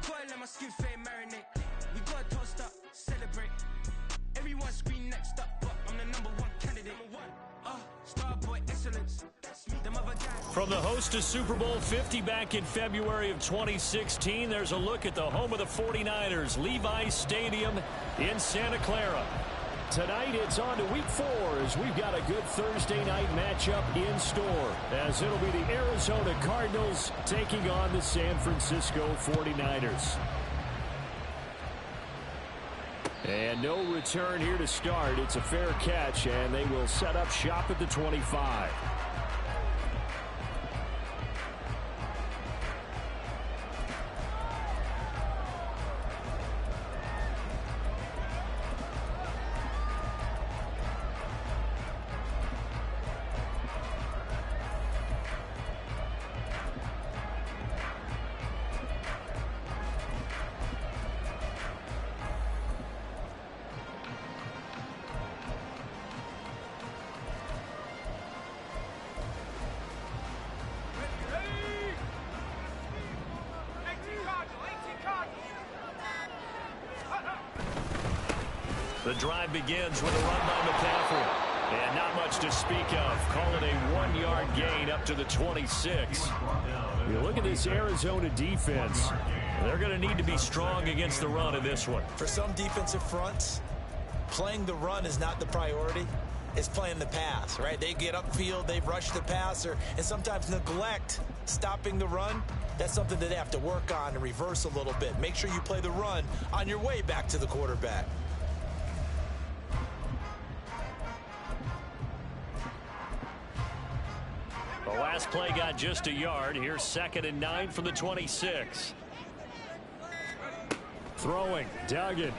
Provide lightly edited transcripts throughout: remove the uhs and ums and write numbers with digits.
gotta let my skin fade marinate. We gotta toast up, celebrate. Everyone scream next up, but I'm the number one candidate. Starboy excellence. Them other guys. From the host to Super Bowl 50 back in February of 2016, there's a look at the home of the 49ers, Levi's Stadium in Santa Clara. Tonight it's on to week 4 as we've got a good Thursday night matchup in store, as it'll be the Arizona Cardinals taking on the San Francisco 49ers. And no return here to start. It's a fair catch, and they will set up shop at the 25. The drive begins with a run by McCaffrey. And not much to speak of. Call it a 1-yard gain up to the 26. You look at this Arizona defense. They're going to need to be strong against the run in this one. For some defensive fronts, playing the run is not the priority. It's playing the pass, right? They get upfield, they rush the passer, and sometimes neglect stopping the run. That's something that they have to work on and reverse a little bit. Make sure you play the run on your way back to the quarterback. The last play got just a yard. Here's 2nd and 9 from the 26. Throwing, Duggan.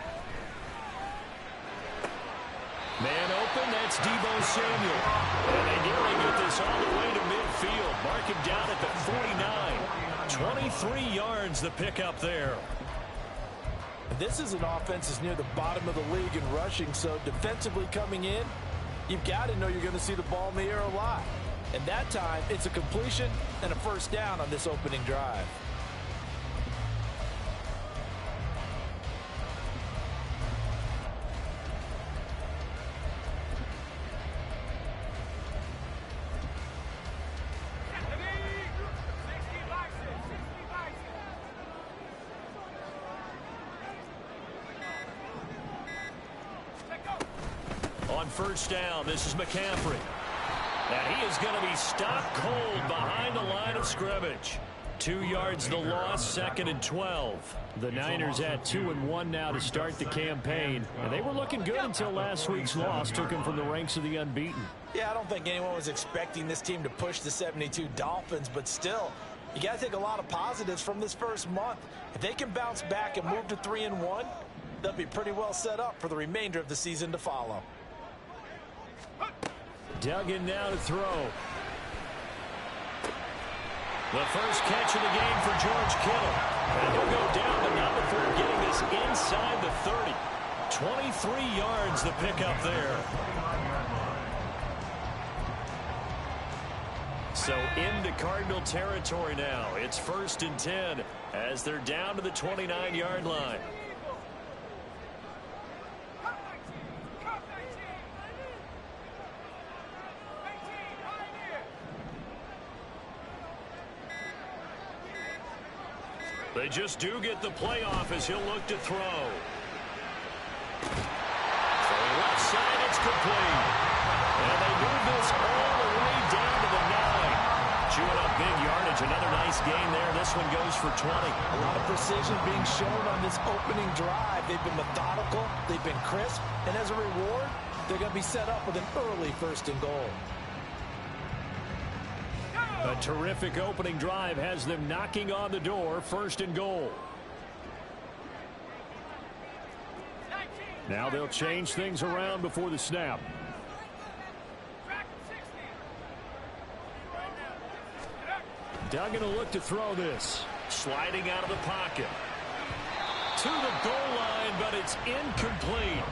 Man open, that's Deebo Samuel. And they nearly get this all the way to midfield. Mark him down at the 49. 23 yards the pickup there. This is an offense that's near the bottom of the league in rushing, so defensively coming in, you've got to know you're going to see the ball in the air a lot. And that time, it's a completion and a first down on this opening drive. On first down, this is McCaffrey. And he is going to be stopped cold behind the line of scrimmage. 2 yards the loss, 2nd and 12. The Niners at 2-1 now to start the campaign. And they were looking good until last week's loss took them from the ranks of the unbeaten. Yeah, I don't think anyone was expecting this team to push the 72 Dolphins, but still, you got to take a lot of positives from this first month. If they can bounce back and move to 3-1, they'll be pretty well set up for the remainder of the season to follow. Duggan now to throw. The first catch of the game for George Kittle. And he'll go down, but not before getting this inside the 30. 23 yards the pickup there. So into Cardinal territory now. It's 1st and 10 as they're down to the 29-yard line. They just do get the playoff as he'll look to throw. So left side, it's complete. And they move this all the way down to the 9. Chewing up big yardage. Another nice gain there. This one goes for 20. A lot of precision being shown on this opening drive. They've been methodical. They've been crisp. And as a reward, they're going to be set up with an early 1st and goal. A terrific opening drive has them knocking on the door. 1st and goal. Now they'll change things around before the snap. Duggan will look to throw this. Sliding out of the pocket. To the goal line, but it's incomplete.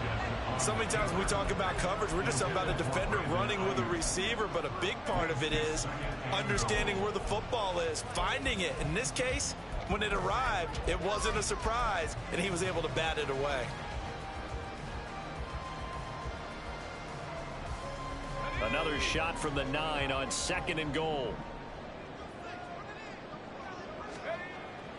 So many times when we talk about coverage, we're just talking about a defender running with a receiver, but a big part of it is understanding where the football is, finding it. In this case, when it arrived, it wasn't a surprise, and he was able to bat it away. Another shot from the 9 on 2nd and goal.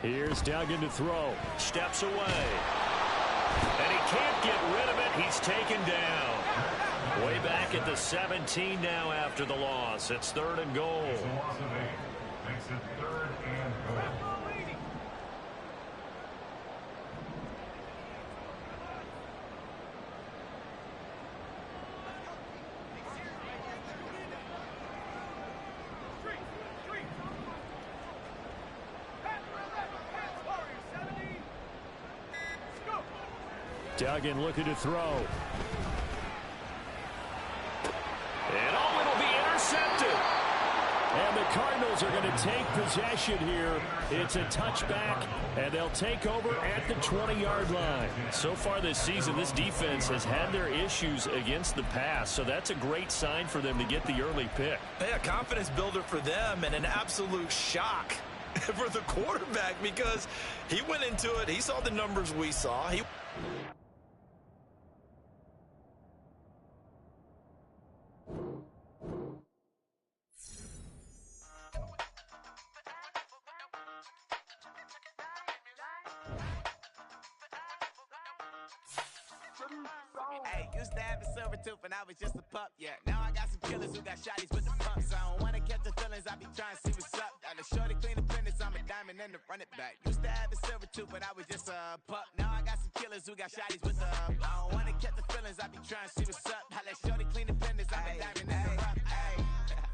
Here's Duggan to throw. Steps away. And he can't get rid of it. He's taken down. Way back at the 17 now after the loss. It's 3rd and goal. Makes it 3rd and goal. Duggan looking to throw. And oh, it'll be intercepted. And the Cardinals are going to take possession here. It's a touchback, and they'll take over at the 20-yard line. So far this season, this defense has had their issues against the pass, so that's a great sign for them to get the early pick. Yeah, confidence builder for them and an absolute shock for the quarterback because he went into it. He saw the numbers we saw. Hey, used to have a silver tooth and I was just a pup, yeah. Now I got some killers who got shotties with the pumps. I don't wanna catch the feelings, I be trying to see what's up. Got a shorty clean the fitness, I'm a diamond and to run it back. Used to have a silver tooth but I was just a pup. Now I got some killers who got shotties with the I don't wanna catch the feelings, I be trying to see what's up. I let shorty clean the fitness, I'm a diamond and to rough.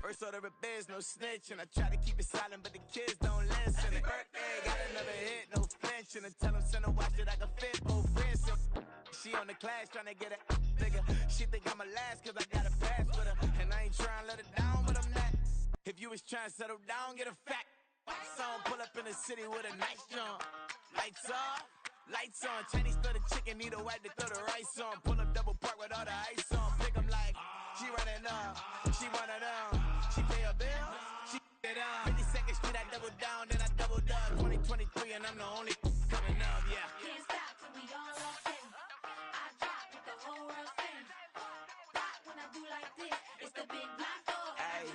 First order of biz, no snitch, and I try to keep it silent, but the kids don't listen. Birthday, got another hit, no flinch, and I tell them send her watch it, I can fit both wrists. She on the class trying to get a bigger. She think I'm a last cause I got a pass with her. And I ain't trying to let her down, but I'm not. If you was trying to settle down, get a fat song. Pull up in the city with a nice jump. Lights off, lights on. Chinese throw the chicken, need a wipe to throw the rice on. Pull up double park with all the ice on. Pick 'em like, she running up, she one of them. She pay her bills, she it up. 52nd Street, I double down, then I double up. 2023 and I'm the only coming up, yeah. Can't stop till we all lost in. I drop with the whole world sing. Pop when I do like this, it's the big black door. Hey,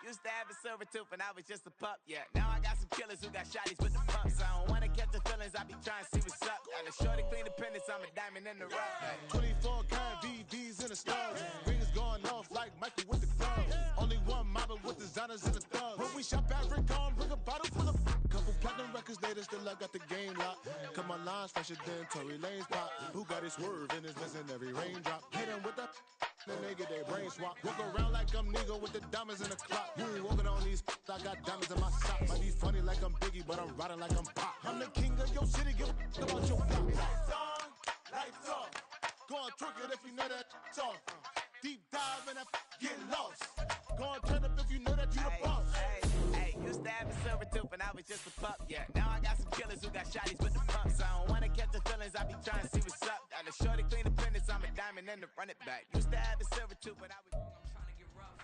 used to have a silver tooth and I was just a pup, yeah. Now I got some killers who got shotties with the pumps. I don't wanna catch the feelings, I be trying to see what's up. Got a shorty clean the pendants, I'm a diamond in the rough. 24 karat VVs in the stars. Rings going off like Michael with the clubs. Only one model with designers in the thugs. When we shop at Rick on, bring a bottle full of couple platinum records later, still I got the game locked. Cause my lines fresher than Tory Lane's pop. Who got his swerve and is missing every raindrop. Hit him with the then they get their brain swap. Walk around like I'm nigga with the diamonds in the clock. You ain't walking on these, I got diamonds in my sock. Might be funny like I'm Biggie, but I'm riding like I'm Pop. I'm the king of your city, give a about your block. Lights on, lights off. Go on, twerk it if you know that off. Deep dive and get lost. Go on, turn up if you know that you the boss. Hey, used to have a silver tooth and I was just a pup, yeah. Now I got some killers who got shotties with the pumps. I don't wanna catch the feelings, I be trying to see what's up. Got a shorty clean the pendants, I'm a diamond and to run it back. Used to have a silver tooth, but I was trying to get rough.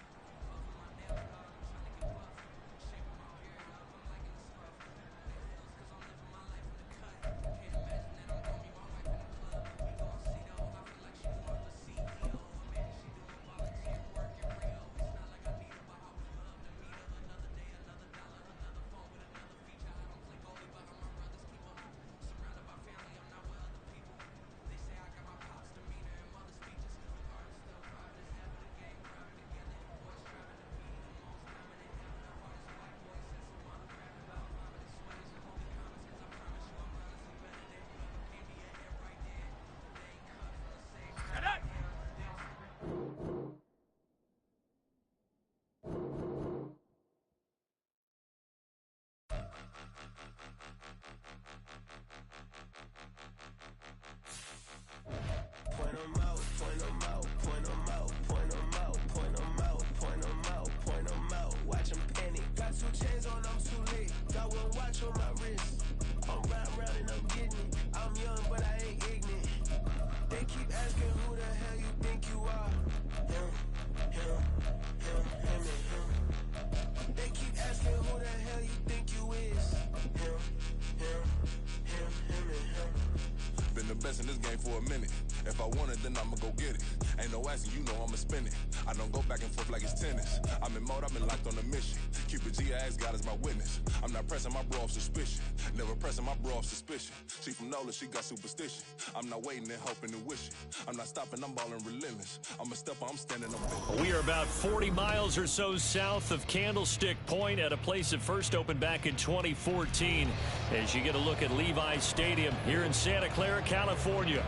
best in this game for a minute. If I want it, then I'ma go get it. Ain't no asking, you know I'ma spin it. I don't go back and forth like it's tennis. I'm in mode, I've been locked on a mission. Keep it G, I ask God as my witness. I'm not pressing my bro off suspicion. Never pressing my bro off suspicion. She from Nola, she got superstition. I'm not waiting and hoping and wishing. I'm not stopping, I'm balling relentless. I'm a stepper, I'm standing up. We are about 40 miles or so south of Candlestick Point at a place that first opened back in 2014 as you get a look at Levi Stadium here in Santa Clara, California.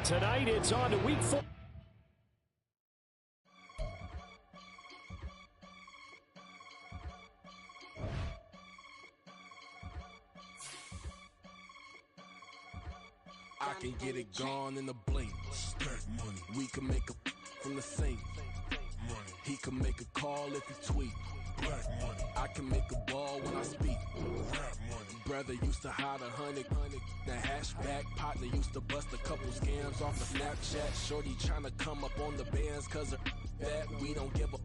Tonight it's on to week 4. I can get it gone in a blink. Stack money. We can make a from the sink. Money. He can make a call if he tweet. Black money. I can make a ball when I speak. Rap money. Brother used to hide 100. The hashback partner used to bust a couple scams off of Snapchat. Shorty tryna come up on the bands cause of that. We don't give a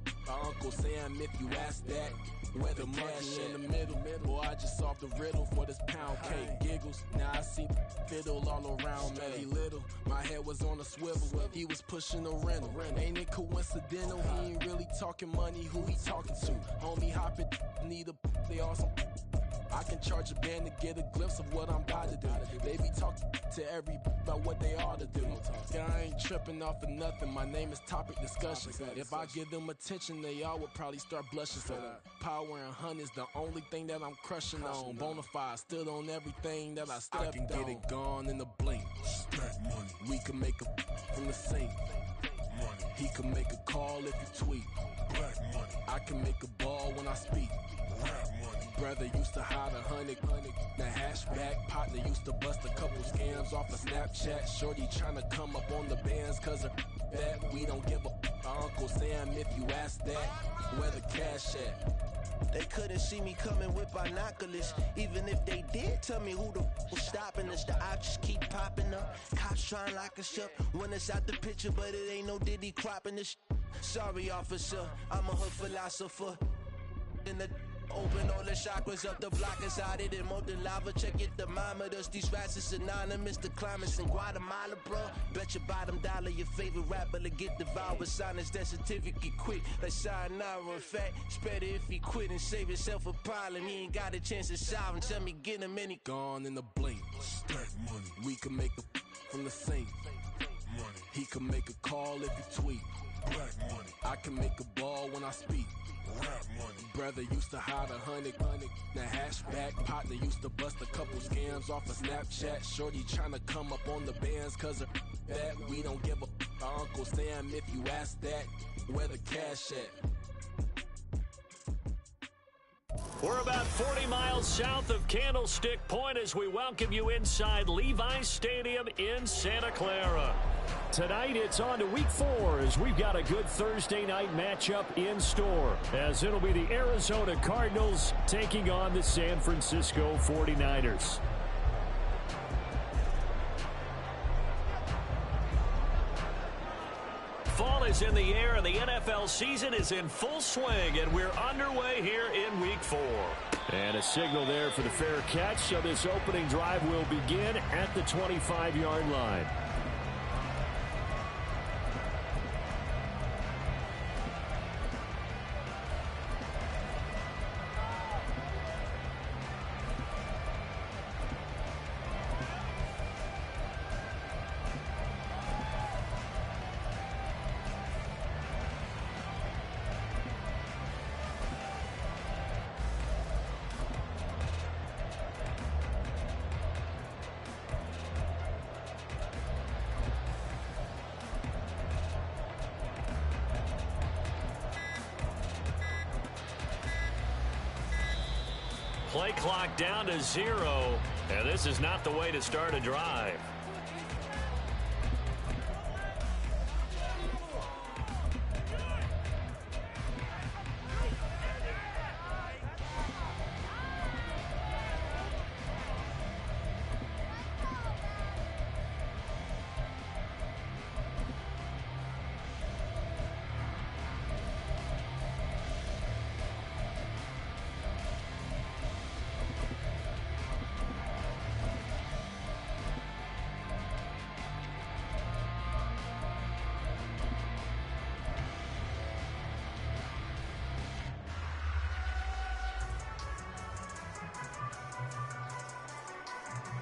Uncle Sam if you ask that. Where the money in the middle. Boy, I just solved the riddle for this pound cake. Giggles, now I see fiddle all around me. Little, my head was on a swivel. He was pushing a rental. Ain't it coincidental? He ain't really talking money. Who he talking to? Homie hopping, need a they awesome. I can charge a band to get a glimpse of what I'm about to do. They be talking to every about what they ought to do. Yeah, I ain't tripping off of nothing. My name is Topic Discussion. If I give them attention, they all would probably start blushing. So power and hunt is the only thing that I'm crushing on. Bonafide, stood on everything that I stepped on. I can get it gone in a blink. Stack money. We can make a from the sink. Money. He can make a call if you tweet. Black money. I can make a ball when I speak. Rap money. Brother used to hide 100. The hashback partner used to bust a couple scams off of Snapchat. Shorty tryna come up on the bands cause of that. We don't give a Uncle Sam if you ask that. Where the cash at? They couldn't see me coming with binoculars. Even if they did, tell me who the was stopping us. The options keep popping up. Cops trying to lock us up. When it's out the picture, but it ain't no Diddy cropping this. Sorry, officer, I'm a hood philosopher. In the open all the chakras up the block inside it and molten lava. Check it, thermometers. These rats is anonymous. The climates in Guatemala, bro. Bet your bottom dollar your favorite rapper to get devoured. Sign his death certificate quick. Like sayonara. In fact, it's better if he quit and save himself a problem. He ain't got a chance to solve him. Tell me get him any gone in a blink. Stack money. We can make a from the sink. Money. He can make a call if you tweet. Black money. I can make a ball when I speak. Rap money. Brother used to hide 100. The hashback partner used to bust a couple scams off of Snapchat. Shorty tryna come up on the bands cause of that. We don't give a Uncle Sam if you ask that. Where the cash at? We're about 40 miles south of Candlestick Point as we welcome you inside Levi Stadium in Santa Clara. Tonight it's on to week 4 as we've got a good Thursday night matchup in store as it'll be the Arizona Cardinals taking on the San Francisco 49ers. Fall is in the air and the NFL season is in full swing, and we're underway here in week 4. And a signal there for the fair catch, so this opening drive will begin at the 25-yard line. Play clock down to 0, and this is not the way to start a drive.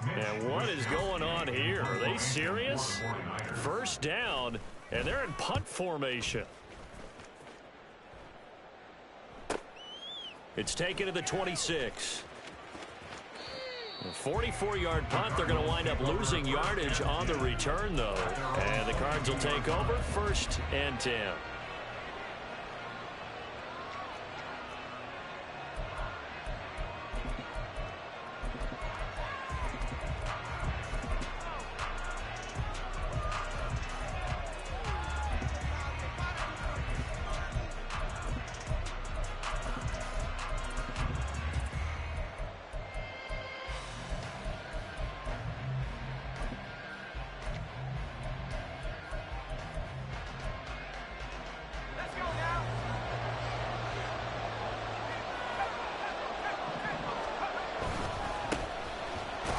And what is going on here? Are they serious? First down, and they're in punt formation. It's taken to the 26. A 44-yard punt. They're going to wind up losing yardage on the return, though. And the Cards will take over 1st and 10.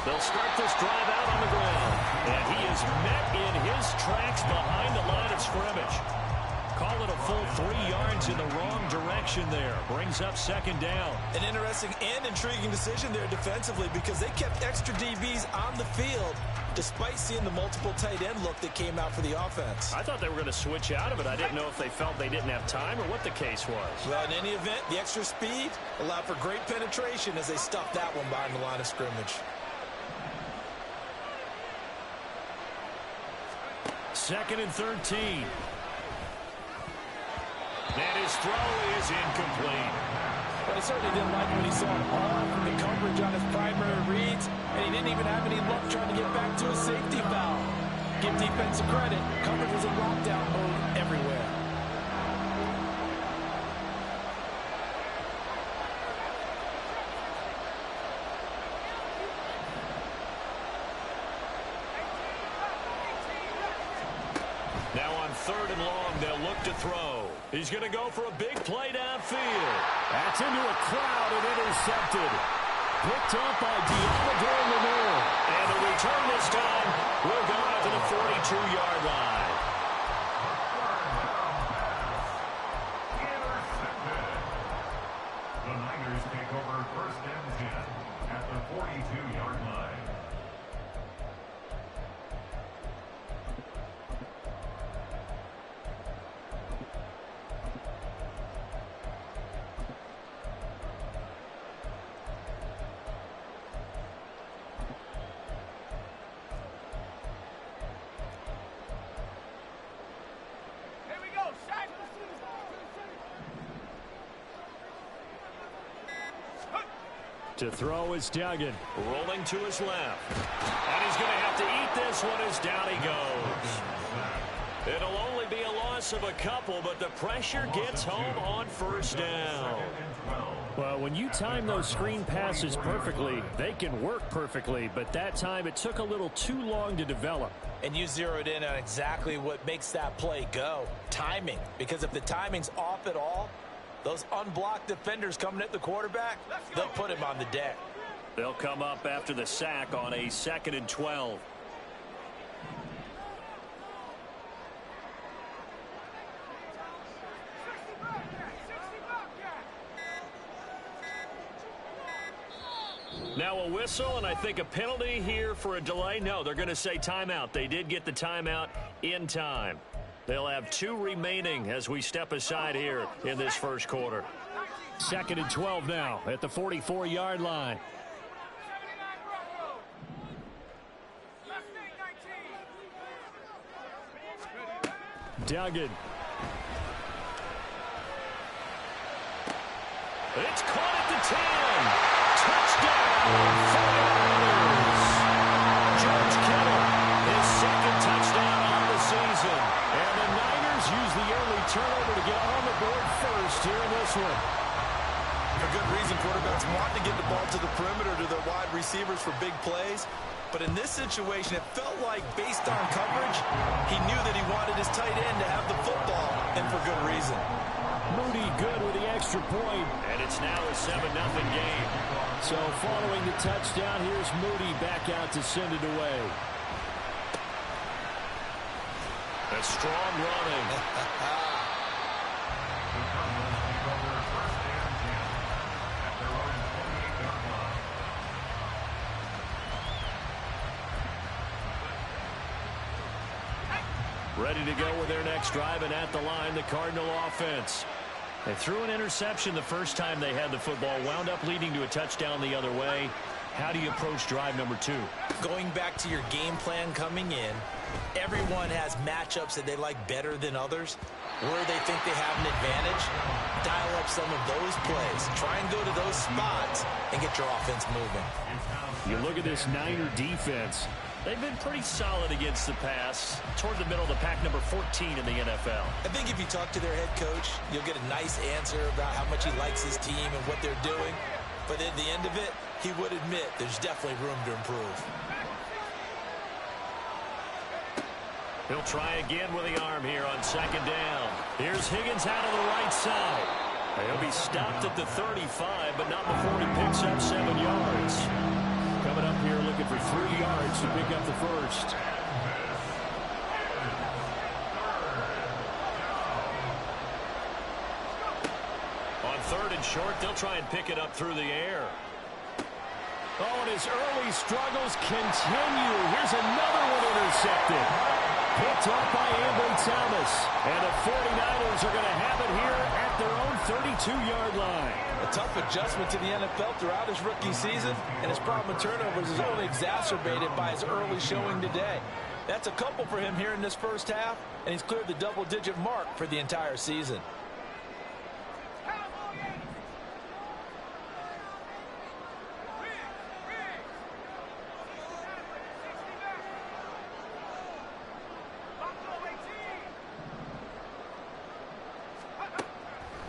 They'll start this drive out on the ground. And he is met in his tracks behind the line of scrimmage. Call it a full 3 yards in the wrong direction there. Brings up 2nd down. An interesting and intriguing decision there defensively because they kept extra DBs on the field despite seeing the multiple tight end look that came out for the offense. I thought they were going to switch out of it. I didn't know if they felt they didn't have time or what the case was. Well, in any event, the extra speed allowed for great penetration as they stuffed that one behind the line of scrimmage. 2nd and 13. And his throw is incomplete. But he certainly didn't like when he saw it all from the coverage on his primary reads, and he didn't even have any luck trying to get back to his safety valve. Give defensive credit. Coverage was in lockdown mode everywhere. Now on 3rd and long, they'll look to throw. He's going to go for a big play downfield. That's into a crowd and intercepted. Picked up by Diamador Lenore. And the return this time will go out to the 42-yard line. Intercepted. The Niners take over 1st and 10 at the 42-yard line. To throw is Duggan. Rolling to his left. And he's going to have to eat this one as down he goes. It'll only be a loss of a couple, but the pressure gets home on 1st down. Well, when you time those screen passes perfectly, they can work perfectly, but that time it took a little too long to develop. And you zeroed in on exactly what makes that play go. Timing. Because if the timing's off at all, those unblocked defenders coming at the quarterback, they'll put him on the deck. They'll come up after the sack on a 2nd and 12. Now a whistle, and I think a penalty here for a delay. No, they're going to say timeout. They did get the timeout in time. They'll have 2 remaining as we step aside here in this 1st quarter. 2nd and 12 now at the 44-yard line. Duggan. It's caught at the 10. Touchdown, 49ers. George Kittle, his 2nd touchdown on the season. And the Niners use the early turnover to get on the board first here in this one. For good reason, quarterbacks want to get the ball to the perimeter to their wide receivers for big plays. But in this situation, it felt like, based on coverage, he knew that he wanted his tight end to have the football, and for good reason. Moody good with the extra point. And it's now a 7-0 game. So following the touchdown, here's Moody back out to send it away. A strong running. Ready to go with their next drive, and at the line, the Cardinal offense. They threw an interception the first time they had the football, wound up leading to a touchdown the other way. How do you approach drive number 2? Going back to your game plan coming in, everyone has matchups that they like better than others. Where they think they have an advantage, dial up some of those plays. Try and go to those spots and get your offense moving. You look at this Niner defense. They've been pretty solid against the pass, toward the middle of the pack, number 14 in the NFL. I think if you talk to their head coach, you'll get a nice answer about how much he likes his team and what they're doing. But at the end of it, he would admit there's definitely room to improve. He'll try again with the arm here on second down. Here's Higgins out of the right side. He'll be stopped at the 35, but not before he picks up 7 yards. Coming up here looking for 3 yards to pick up the first. On 3rd and short, they'll try and pick it up through the air. Oh, and his early struggles continue. Here's another one intercepted. Picked up by Ambry Thomas. And the 49ers are going to have it here at their own 32-yard line. A tough adjustment to the NFL throughout his rookie season, and his problem with turnovers is only exacerbated by his early showing today. That's a couple for him here in this first half, and he's cleared the double-digit mark for the entire season.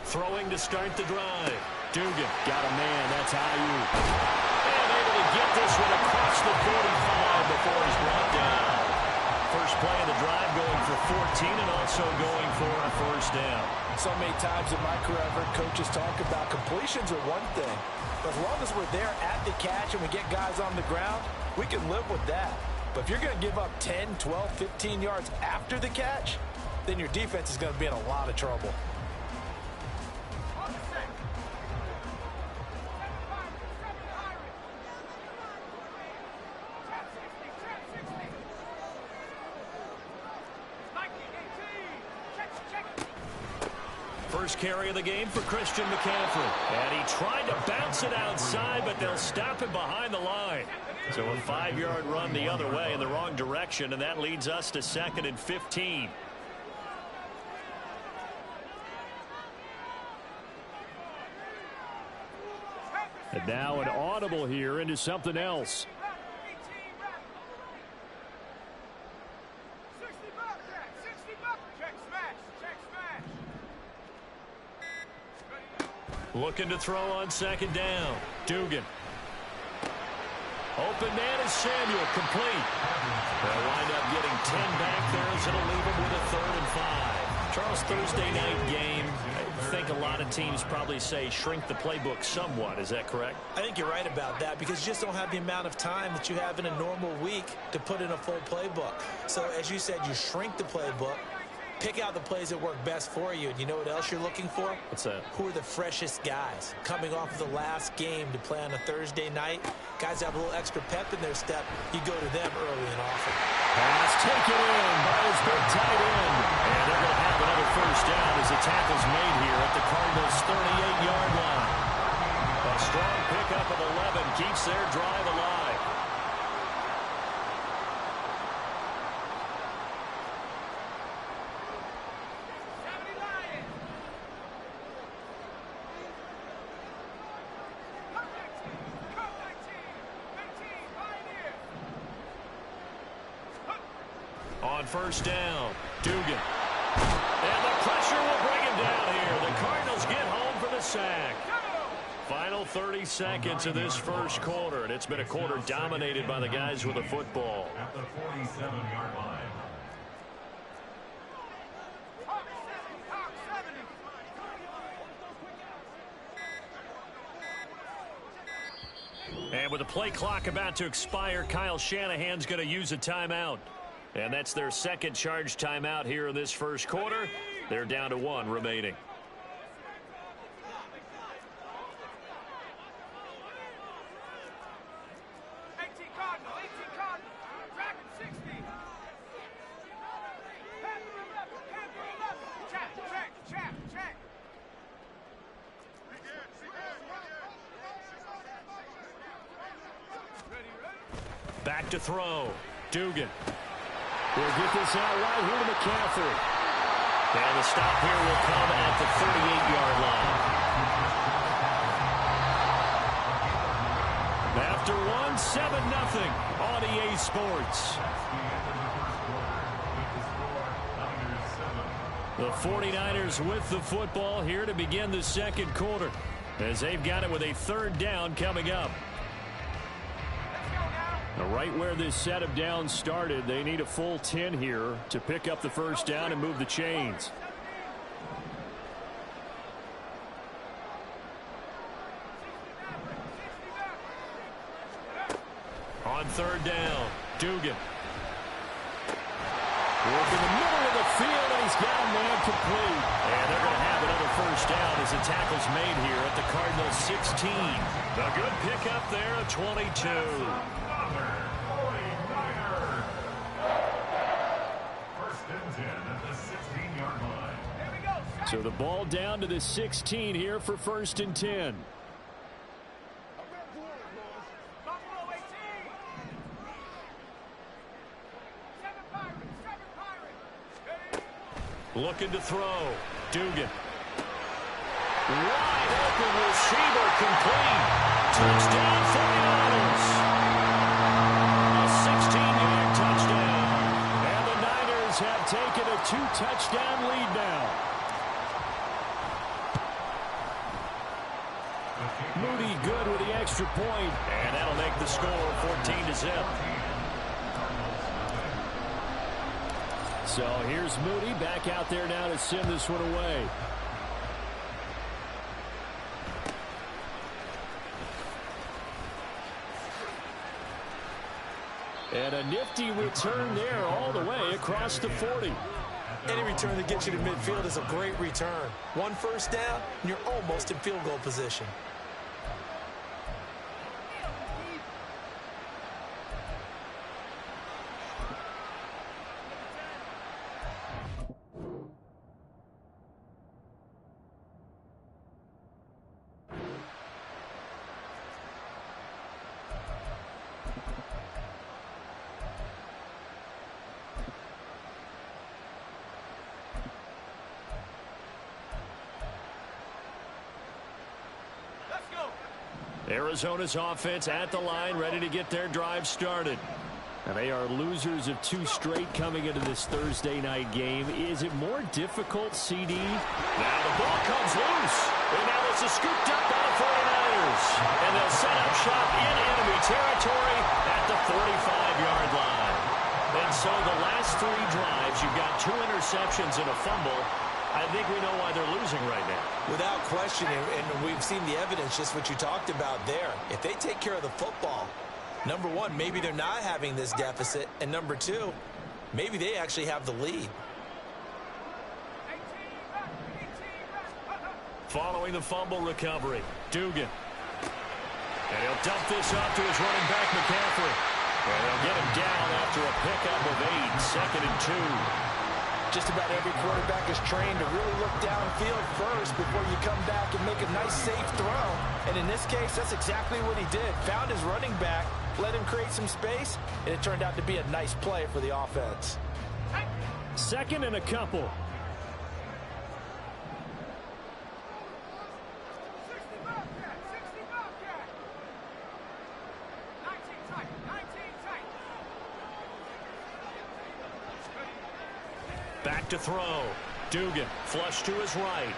Throwing to start the drive. Dugan got a man. That's Ayuk. And able to get this one across the 45 before he's brought down. First play of the drive going for 14 and also going for a first down. So many times in my career, I've heard coaches talk about completions are one thing. But as long as we're there at the catch and we get guys on the ground, we can live with that. But if you're going to give up 10, 12, 15 yards after the catch, then your defense is going to be in a lot of trouble. First carry of the game for Christian McCaffrey. And he tried to bounce it outside, but they'll stop him behind the line. So a 5-yard run the other way in the wrong direction, and that leads us to 2nd and 15. And now an audible here into something else. Looking to throw on second down. Dugan. Open man is Samuel, complete. They'll wind up getting 10 back there as it'll leave them with a 3rd and 5. Charles, Thursday night game. I think a lot of teams probably say shrink the playbook somewhat. Is that correct? I think you're right about that because you just don't have the amount of time that you have in a normal week to put in a full playbook. So as you said, you shrink the playbook. Pick out the plays that work best for you. And you know what else you're looking for? What's that? Who are the freshest guys coming off of the last game to play on a Thursday night? Guys have a little extra pep in their step. You go to them early and often. Pass taken in by his big tight end. And they're going to have another first down as the tackle's made here at the Cardinals' 38-yard line. A strong pickup of 11 keeps their drive alive. On first down, Dugan. And the pressure will bring him down here. The Cardinals get home for the sack. Final 30 seconds of this first quarter, and it's been a quarter dominated by the guys with the football. At the 47-yard line. And with the play clock about to expire, Kyle Shanahan's going to use a timeout. And that's their second charge timeout here in this first quarter. They're down to 1 remaining. Back to throw. Dugan. We'll get this out right here to McCaffrey. And the stop here will come at the 38-yard line. After one, 7-0 on EA Sports. The 49ers with the football here to begin the second quarter, as they've got it with a third down coming up. Now, right where this set of downs started, they need a full 10 here to pick up the first down and move the chains. On third down, Dugan. Working the middle of the field, and he's got a man complete. And they're going to have another first down as the tackle's made here at the Cardinals' 16. A good pickup there at 22. First and 10 at the 16-yard line. So the ball down to the 16 here for first and 10. Looking to throw. Dugan. Wide open receiver complete. Touchdown 49ers. A 16-yard touchdown. And the Niners have taken a 2-touchdown lead now. Moody good with the extra point. And that'll make the score 14-0. So here's Moody back out there now to send this one away. And a nifty return there all the way across the 40. Any return that gets you to midfield is a great return. One first down, and you're almost in field goal position. Arizona's offense at the line, ready to get their drive started. And they are losers of 2 straight coming into this Thursday night game. Is it more difficult, CD? Now the ball comes loose. And now it's scooped up by the 49ers. And they'll set up shop in enemy territory at the 45-yard line. And so the last 3 drives, you've got 2 interceptions and a fumble. I think we know why they're losing right now. Without question, and we've seen the evidence, just what you talked about there. If they take care of the football, number one, maybe they're not having this deficit. And number two, maybe they actually have the lead. Following the fumble recovery, Dugan. And he'll dump this off to his running back, McCaffrey. And they'll get him down after a pickup of 8, 2nd and 2. Just about every quarterback is trained to really look downfield first before you come back and make a nice, safe throw. And in this case, that's exactly what he did. Found his running back, let him create some space, and it turned out to be a nice play for the offense. 2nd and a couple. Back to throw. Dugan, flush to his right.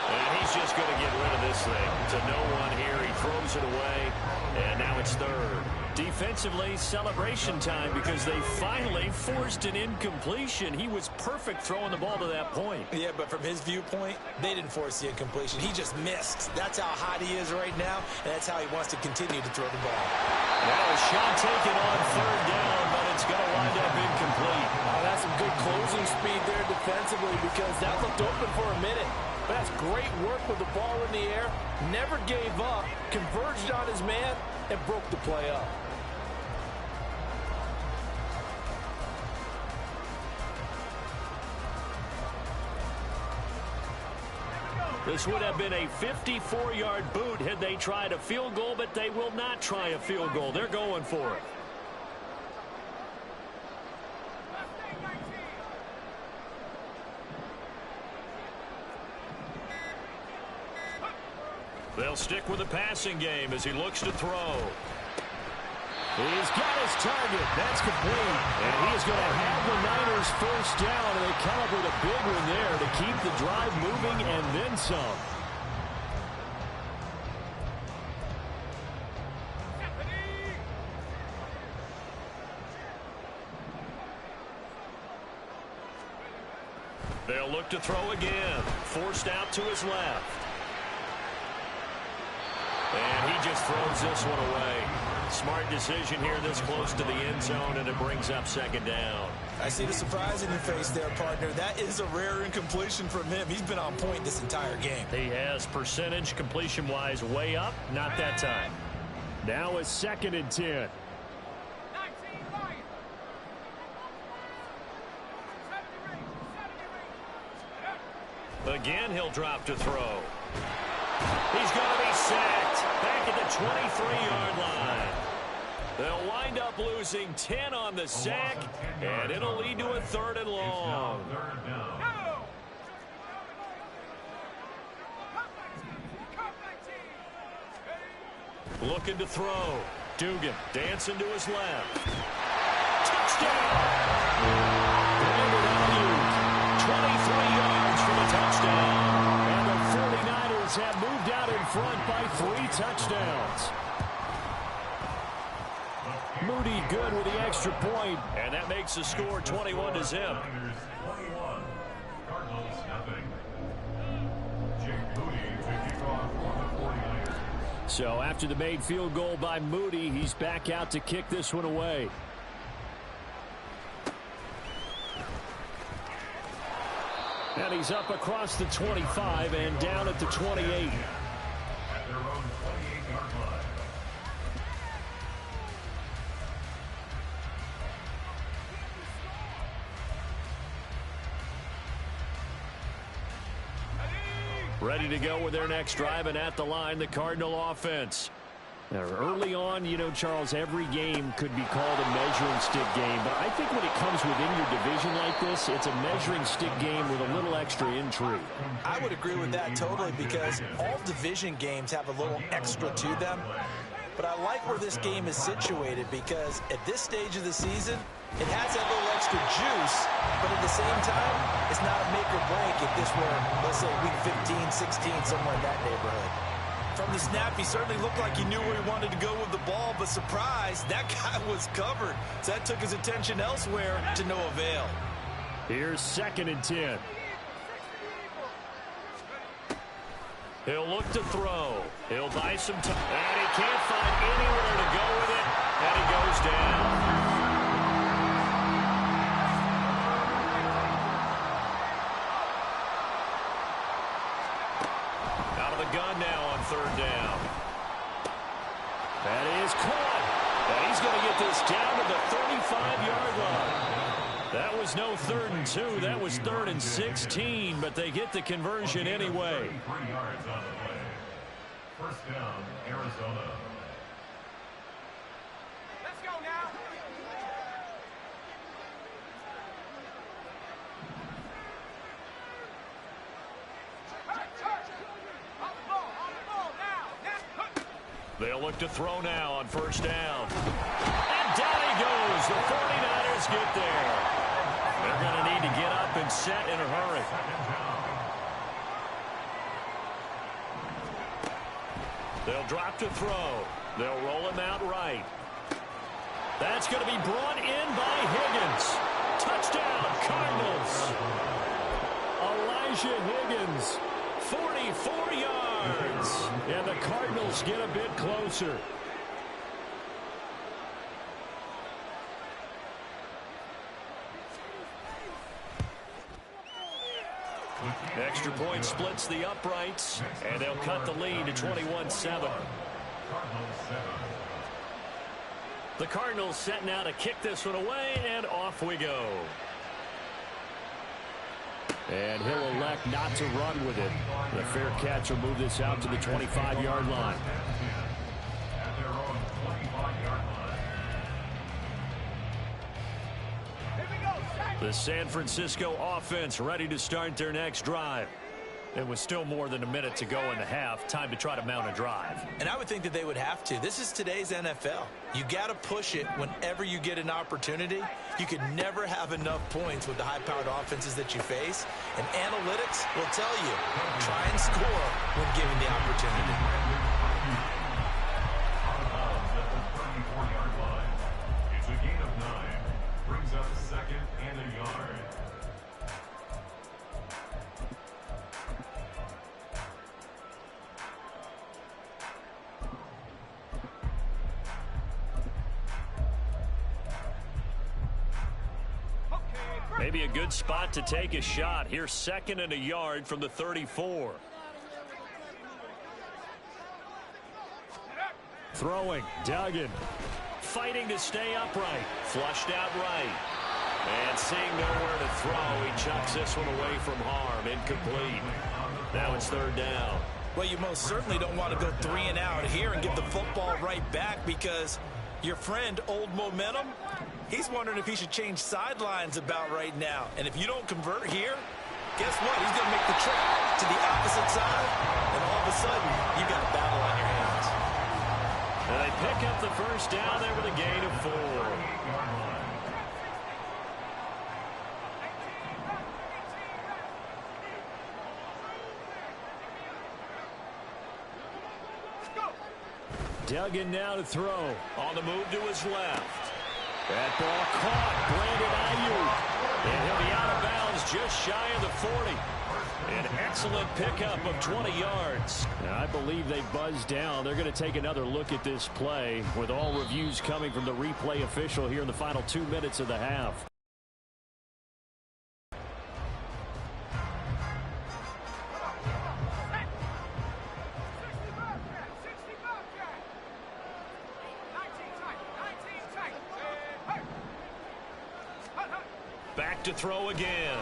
And he's just going to get rid of this thing to no one here. He throws it away, and now it's 3rd. Defensively, celebration time because they finally forced an incompletion. He was perfect throwing the ball to that point. Yeah, but from his viewpoint, they didn't force the incompletion. He just missed. That's how hot he is right now, and that's how he wants to continue to throw the ball. Well, a shot taken on 3rd down, but it's going to wind up incomplete. That's some good closing speed there defensively because that looked open for a minute. But that's great work with the ball in the air. Never gave up, converged on his man, and broke the play up. This would have been a 54-yard boot had they tried a field goal, but they will not try a field goal. They're going for it. They'll stick with the passing game as he looks to throw. He's got his target. That's complete. And he is going to have the Niners first down, and they come up with a big one there to keep the drive moving and then some. They'll look to throw again. Forced out to his left. And he just throws this one away. Smart decision here this close to the end zone, and it brings up second down. I see the surprise in your face there, partner. That is a rare incompletion from him. He's been on point this entire game. He has percentage completion-wise way up. Not that time. Now it's 2nd and 10. Again, he'll drop to throw. He's going to be sacked back at the 23-yard line. They'll wind up losing 10 on the sack, and it'll lead to a 3rd and long. Looking to throw. Dugan dancing to his left. Touchdown! 23 yards for the touchdown. And the 49ers have moved out in front by 3 touchdowns. Moody good with the extra point, and that makes the score 21-0. So after the made field goal by Moody, he's back out to kick this one away. And he's up across the 25 and down at the 28. At their own 28-yard line. Ready to go with their next drive, and at the line, the Cardinal offense. Now, early on, you know, Charles, every game could be called a measuring stick game, but I think when it comes within your division like this, it's a measuring stick game with a little extra intrigue. I would agree with that totally, because all division games have a little extra to them. But I like where this game is situated, because at this stage of the season, it has that little extra juice, but at the same time, it's not a make or break if this were, let's say, week 15, 16, somewhere in that neighborhood. From the snap, he certainly looked like he knew where he wanted to go with the ball, but surprise, that guy was covered. So that took his attention elsewhere to no avail. Here's 2nd and 10. He'll look to throw. He'll buy some time. And he can't find anywhere to go with it. And he goes down. Out of the gun now on 3rd down. That is caught. And he's going to get this down to the 35-yard line. That was no 3rd and 2. That was 3rd and 16, but they get the conversion anyway. 3 yards on the play. First down, Arizona. Let's go now. They'll look to throw now on 1st down. And down he goes. The 49ers get there. They're going to need to get up and set in a hurry. They'll drop to throw. They'll roll him out right. That's going to be brought in by Higgins. Touchdown, Cardinals. Elijah Higgins, 44 yards. And the Cardinals get a bit closer. Extra point splits the uprights, and they'll cut the lead to 21-7. The Cardinals set now to kick this one away, and off we go. And he'll elect not to run with it. The fair catch will move this out to the 25-yard line. At their own 25-yard line. The San Francisco offense ready to start their next drive. And with still more than a minute to go in the half, time to try to mount a drive. And I would think that they would have to. This is today's NFL. You got to push it whenever you get an opportunity. You could never have enough points with the high-powered offenses that you face. And analytics will tell you, try and score when given the opportunity. It's a gain of 9. Brings up second and a yard. Maybe a good spot to take a shot. Here's second and a yard from the 34. Throwing, Duggan. Fighting to stay upright. Flushed out right. And seeing nowhere to throw, he chucks this one away from harm. Incomplete. Now it's third down. Well, you most certainly don't want to go 3 and out here and give the football right back, because your friend, Old Momentum, he's wondering if he should change sidelines about right now. And if you don't convert here, guess what? He's going to make the trip to the opposite side. And all of a sudden, you got a battle on your hands. And they pick up the first down there with a gain of 4. Duggan now to throw. On the move to his left. That ball caught. Brandon Ayuk. And he'll be out of bounds just shy of the 40. An excellent pickup of 20 yards. Now, I believe they buzzed down. They're going to take another look at this play, with all reviews coming from the replay official here in the final 2 minutes of the half. Back to throw again.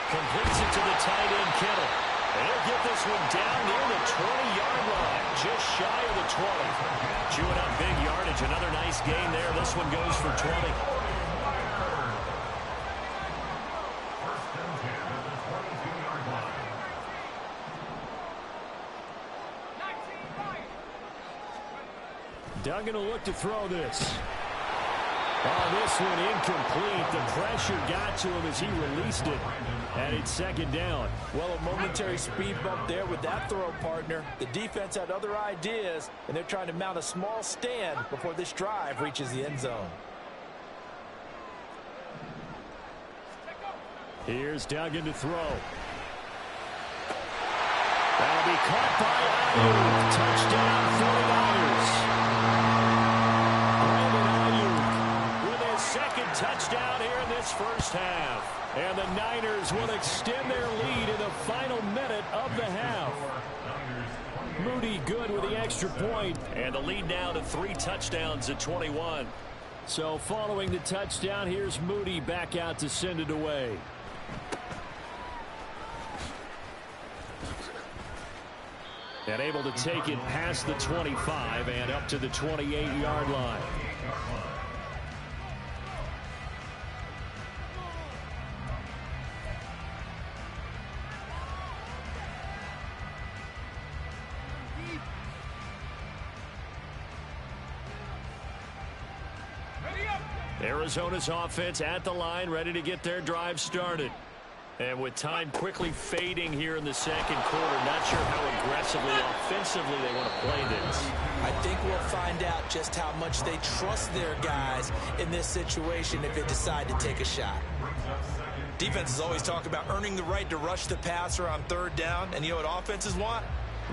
Completes it to the tight end, Kittle. And he'll get this one down near the 20-yard line, just shy of the 20. Chewing up big yardage. Another nice gain there. This one goes for 20. First and 10 at the 22-yard line. Duggan will look to throw this. Oh, this one incomplete. The pressure got to him as he released it. And it's second down. Well, a momentary speed bump there with that throw, partner. The defense had other ideas, and they're trying to mount a small stand before this drive reaches the end zone. Here's Duggan to throw. That'll be caught by Ayuk. Touchdown, 49ers. Second touchdown here in this first half. And the Niners will extend their lead in the final minute of the half. Moody good with the extra point. And the lead now to 3 touchdowns at 21. So following the touchdown, here's Moody back out to send it away. And able to take it past the 25 and up to the 28-yard line. Arizona's offense at the line, ready to get their drive started. And with time quickly fading here in the second quarter, not sure how aggressively, offensively they want to play this. I think we'll find out just how much they trust their guys in this situation if they decide to take a shot. Defenses always talk about earning the right to rush the passer on third down. And you know what offenses want?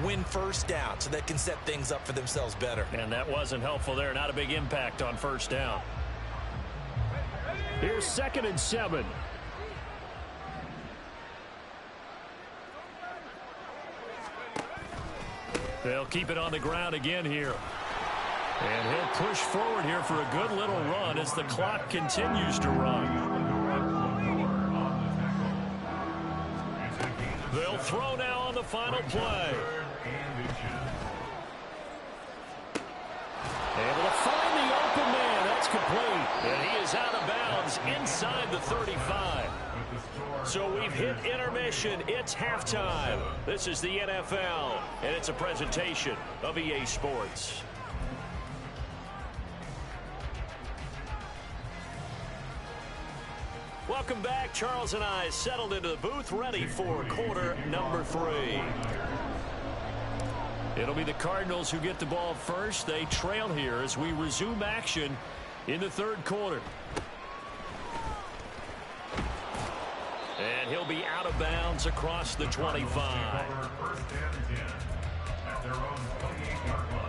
Win first down so they can set things up for themselves better. And that wasn't helpful there. Not a big impact on first down. Here's 2nd and 7. They'll keep it on the ground again here. And he'll push forward here for a good little run as the clock continues to run. They'll throw now on the final play. Able to find the open man. That's incomplete. And he is out of bounds inside the 35. So we've hit intermission. It's halftime. This is the NFL, and it's a presentation of EA Sports. Welcome back. Charles and I settled into the booth, ready for quarter number 3. It'll be the Cardinals who get the ball first. They trail here as we resume action in the third quarter. And he'll be out of bounds across the 25. First and 10 at their own 28-yard line.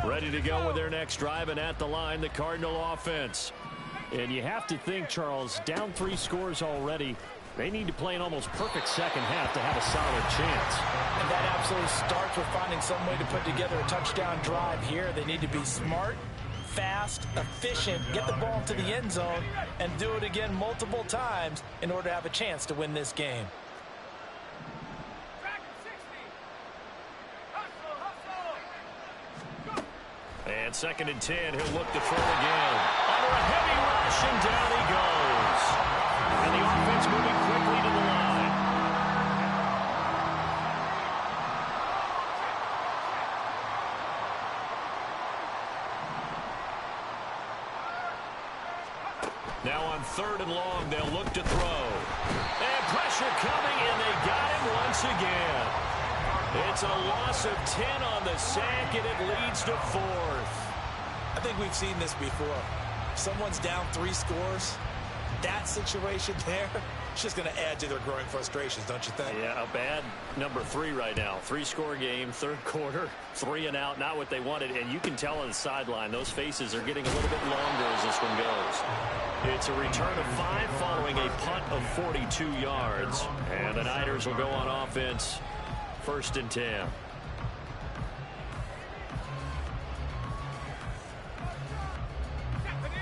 Ready to go with their next drive, and at the line, the Cardinal offense. And you have to think, Charles, down 3 scores already. They need to play an almost perfect second half to have a solid chance. And that absolutely starts with finding some way to put together a touchdown drive here. They need to be smart, fast, efficient, get the ball into the end zone, and do it again multiple times in order to have a chance to win this game. And second and 10, he'll look to throw again. Under a heavy rush, and down he goes. And the offense moving quickly to the line. Now on third and long, they'll look to throw. And pressure coming, and they got him once again. It's a loss of 10 on the sack, and it leads to 4th. I think we've seen this before. Someone's down 3 scores. That situation there, it's just going to add to their growing frustrations, don't you think? Yeah, a bad number 3 right now. 3-score game, third quarter, 3 and out, not what they wanted. And you can tell on the sideline, those faces are getting a little bit longer as this one goes. It's a return of 5 following a punt of 42 yards. And the Niners will go on offense. First and 10.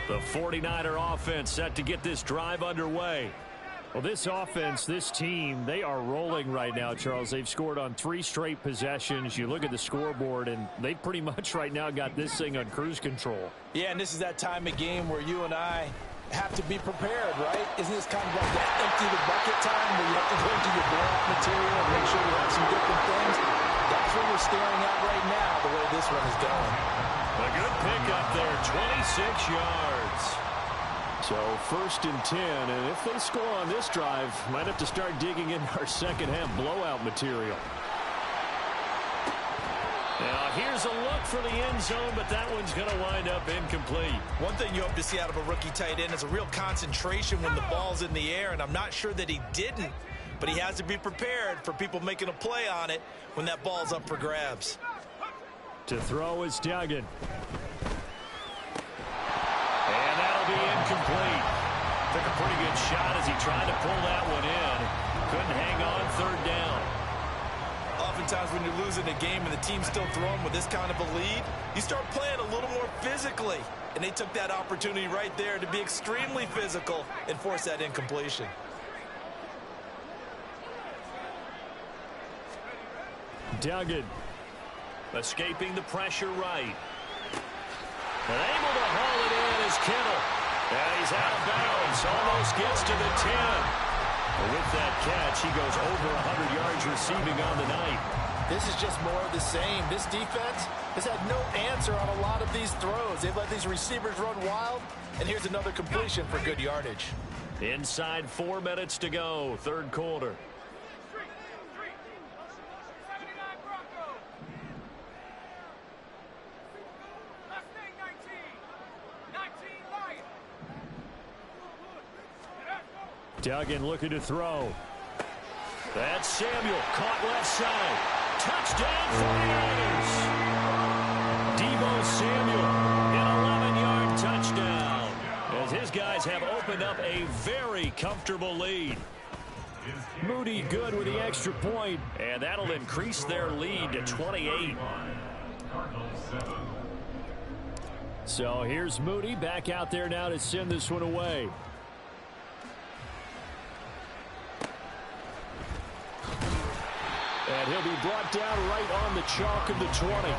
The 49er offense set to get this drive underway. Well, this offense, this team, they are rolling right now, Charles. They've scored on 3 straight possessions. You look at the scoreboard, and they pretty much right now got this thing on cruise control. Yeah, and this is that time of game where you and I have to be prepared, right? Isn't this kind of like the empty the bucket time where you have to go into your blowout material and make sure you have some different things? That's what we're staring at right now, the way this one is going. A good pickup there, 26 yards. So first and 10, and if they score on this drive, might have to start digging in our second half blowout material. Now here's a look for the end zone, but that one's going to wind up incomplete. One thing you hope to see out of a rookie tight end is a real concentration when the ball's in the air, and I'm not sure that he didn't, but he has to be prepared for people making a play on it when that ball's up for grabs. To throw is Duggan. And that'll be incomplete. Took a pretty good shot as he tried to pull that one in. Couldn't hang on third down. Oftentimes when you're losing a game and the team's still throwing with this kind of a lead, you start playing a little more physically. And they took that opportunity right there to be extremely physical and force that incompletion. Duggan escaping the pressure right. And able to haul it in is Kittle. And he's out of bounds. Almost gets to the 10. With that catch, he goes over 100 yards receiving on the night. This is just more of the same. This defense has had no answer on a lot of these throws. They've let these receivers run wild, and here's another completion for good yardage. Inside 4 minutes to go, third quarter. Duggan looking to throw. That's Samuel, caught left side. Touchdown 49ers. Deebo Samuel, an 11-yard touchdown. As his guys have opened up a very comfortable lead. Moody good with the extra point, and that'll increase their lead to 28. So here's Moody back out there now to send this one away. And he'll be brought down right on the chalk of the 20.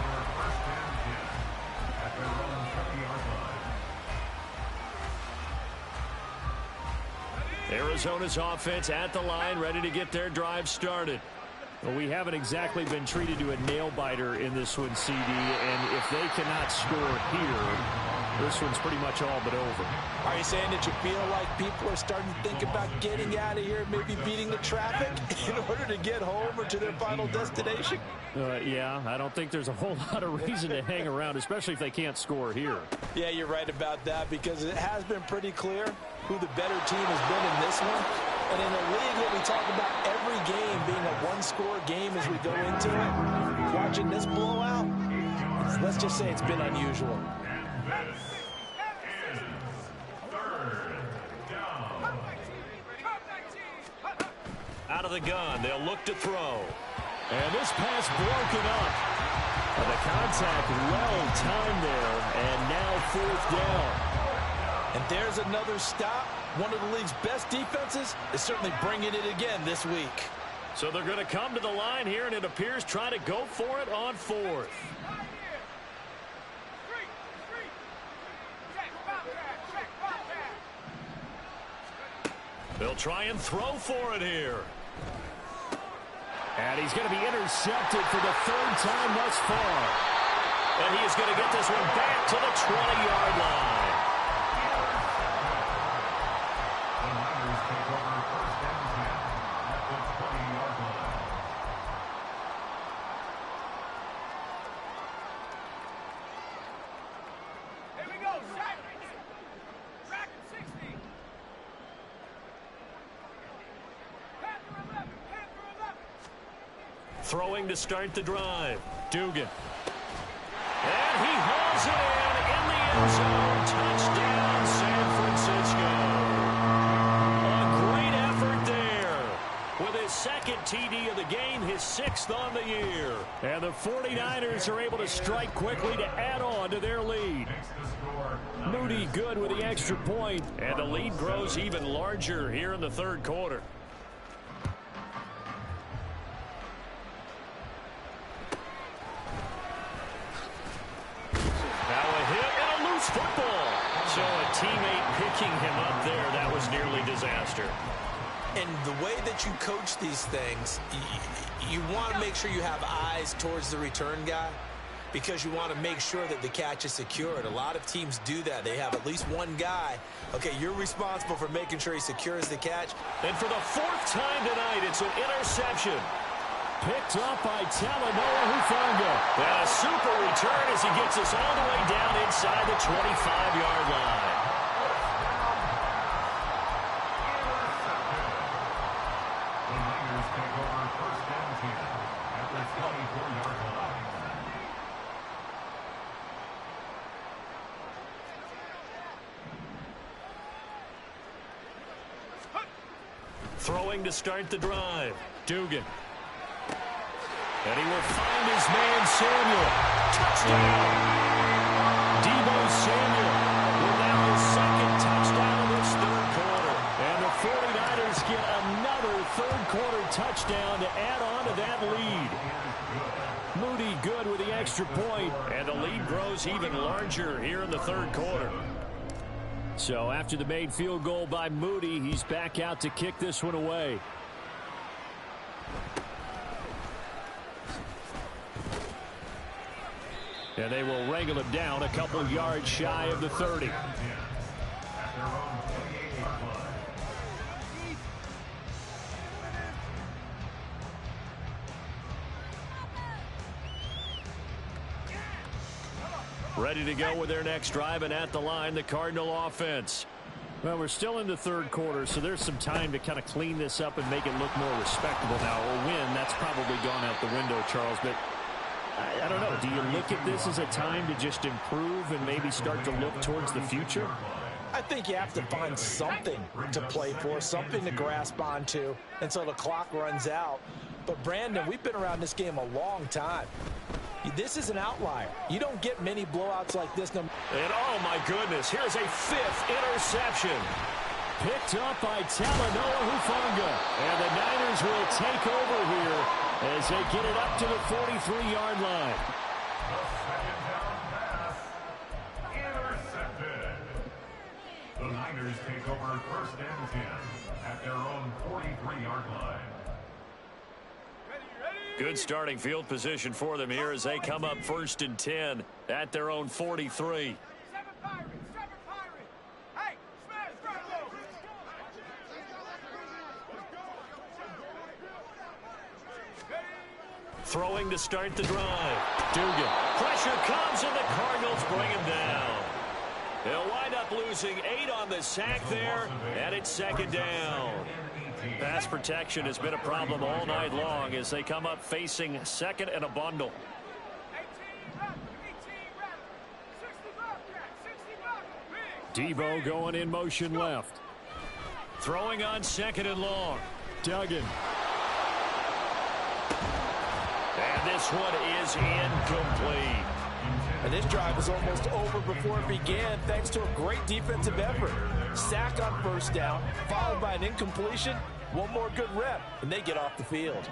Arizona's offense at the line, ready to get their drive started. Well, we haven't exactly been treated to a nail-biter in this one, CD, and if they cannot score here, this one's pretty much all but over. Are you saying that you feel like people are starting to think about getting out of here, maybe beating the traffic in order to get home or to their final destination? Yeah, I don't think there's a whole lot of reason to hang around, especially if they can't score here. Yeah, you're right about that, because it has been pretty clear who the better team has been in this one. And in a league that we talk about every game being a one-score game as we go into it, watching this blowout, let's just say it's been unusual. Out of the gun, they'll look to throw. And this pass broken up. The contact well timed there, and now 4th down. And there's another stop. One of the league's best defenses is certainly bringing it again this week. So they're going to come to the line here, and it appears trying to go for it on 4th. They'll try and throw for it here. And he's going to be intercepted for the 3rd time thus far. And he is going to get this one back to the 20-yard line. Throwing to start the drive. Dugan. And he hauls it in the end zone. Touchdown, San Francisco. A great effort there. With his 2nd TD of the game, his 6th on the year. And the 49ers are able to strike quickly to add on to their lead. Moody good with the extra point. And the lead grows even larger here in the 3rd quarter. Football. So a teammate picking him up there, that was nearly disaster. And the way that you coach these things, you want to make sure you have eyes towards the return guy, because you want to make sure that the catch is secured. A lot of teams do that. They have at least one guy. Okay, you're responsible for making sure he secures the catch. And for the 4th time tonight, it's an interception. Picked up by Talanoa Hufanga. And a super return as he gets us all the way down inside the 25-yard line. The Niners take over 1st and 10 at the 24-yard line. Throwing to start the drive. Dugan. And he will find his man, Samuel. Touchdown! Deebo Samuel with now his 2nd touchdown of this 3rd quarter. And the 49ers get another 3rd quarter touchdown to add on to that lead. Moody good with the extra point. And the lead grows even larger here in the 3rd quarter. So after the made field goal by Moody, he's back out to kick this one away. And they will wrangle him down a couple yards shy of the 30. Ready to go with their next drive, and at the line, the Cardinal offense. Well, we're still in the 3rd quarter, so there's some time to kind of clean this up and make it look more respectable now. A win, that's probably gone out the window, Charles, but I don't know. Do you look at this as a time to just improve and maybe start to look towards the future? I think you have to find something to play for, something to grasp onto until the clock runs out. But, Brandon, we've been around this game a long time. This is an outlier. You don't get many blowouts like this. And oh, my goodness, here's a 5th interception. Picked up by Talanoa Hufanga. And the Niners will take over here as they get it up to the 43-yard line. The second down pass intercepted. The Niners take over first and 10 at their own 43-yard line. Good starting field position for them here as they come up first and 10 at their own 43. Throwing to start the drive. Dugan. Pressure comes and the Cardinals bring him down. They'll wind up losing 8 on the sack there, and it's second down. Pass protection has been a problem all night long as they come up facing second and a bundle. Debo going in motion left. Throwing on second and long. Duggan. And this one is incomplete. And this drive was almost over before it began thanks to a great defensive effort. Sack on first down, followed by an incompletion. One more good rep, and they get off the field.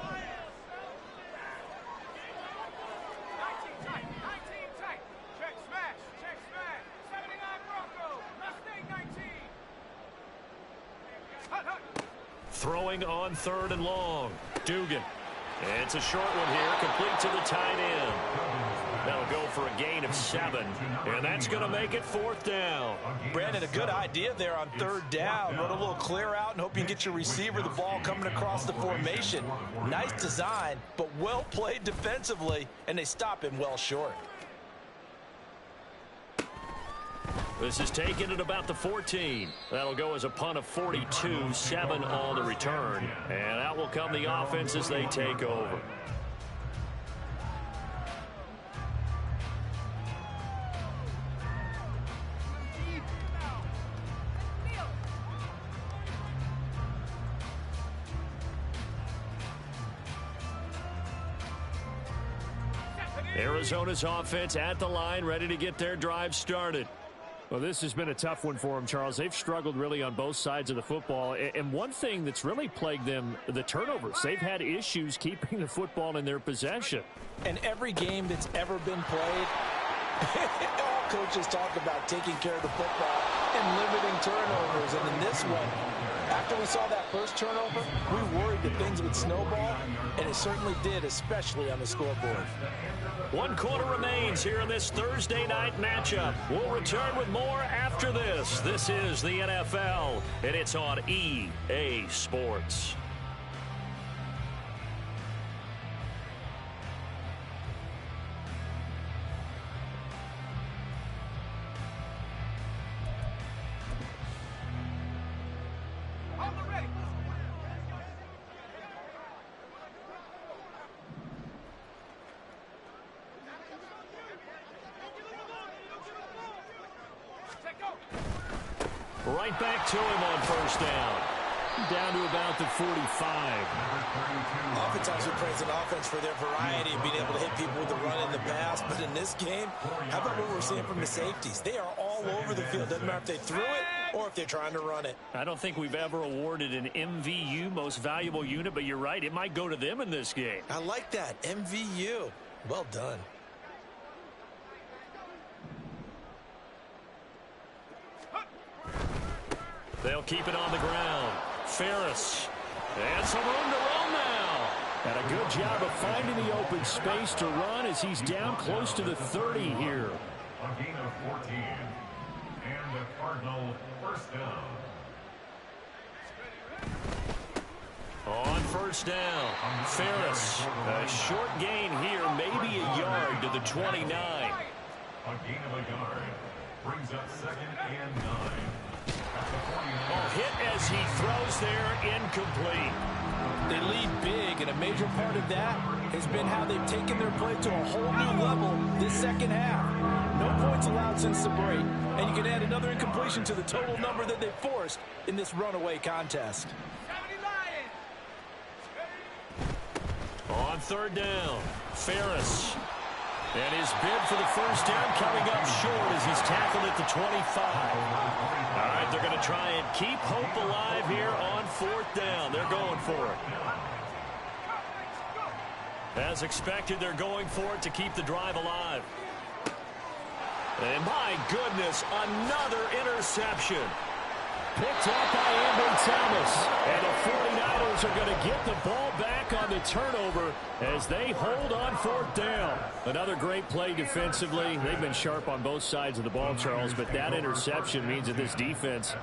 Throwing on third and long. Dugan. And it's a short one here, complete to the tight end. That'll go for a gain of 7, and that's going to make it fourth down. Brandon, a good idea there on third down. Run a little clear out and hope you can get your receiver the ball coming across the formation. Nice design, but well played defensively, and they stop him well short. This is taken at about the 14. That'll go as a punt of 42, 7 on the return. And out will come the offense as they take over. Arizona's offense at the line, ready to get their drive started. Well, this has been a tough one for them, Charles. They've struggled really on both sides of the football. And one thing that's really plagued them, the turnovers. They've had issues keeping the football in their possession. And every game that's ever been played, all coaches talk about taking care of the football and limiting turnovers. And in this one, after we saw that first turnover, we worried that things would snowball, and it certainly did, especially on the scoreboard. 1 quarter remains here in this Thursday night matchup. We'll return with more after this. This is the NFL, and it's on EA Sports. Right back to him on first down. Down to about the 45. Oftentimes we praise an offense for their variety of being able to hit people with the run and the pass. But in this game, how about what we're seeing from the safeties? They are all over the field. Doesn't matter if they threw it or if they're trying to run it. I don't think we've ever awarded an MVU, most valuable unit, but you're right. It might go to them in this game. I like that. MVU. Well done. They'll keep it on the ground. Ferris. And some room to run now. And a good job of finding the open space to run as he's down close to the 30 here. A gain of 14. And the Cardinal first down. On first down, Ferris. A short gain here, maybe a yard to the 29. A gain of a yard. Brings up second and 9. Oh, hit as he throws there, incomplete. They lead big, and a major part of that has been how they've taken their play to a whole new level this second half. No points allowed since the break, and you can add another incompletion to the total number that they forced in this runaway contest. On third down, Ferris. And his bid for the first down coming up short as he's tackled at the 25. All right, they're going to try and keep hope alive here on fourth down. They're going for it. As expected, they're going for it to keep the drive alive. And my goodness, another interception. Picked up by Ambry Thomas. And the 49ers are going to get the ball back on the turnover as they hold on 4th down. Another great play defensively. They've been sharp on both sides of the ball, Charles, but that interception means that this defense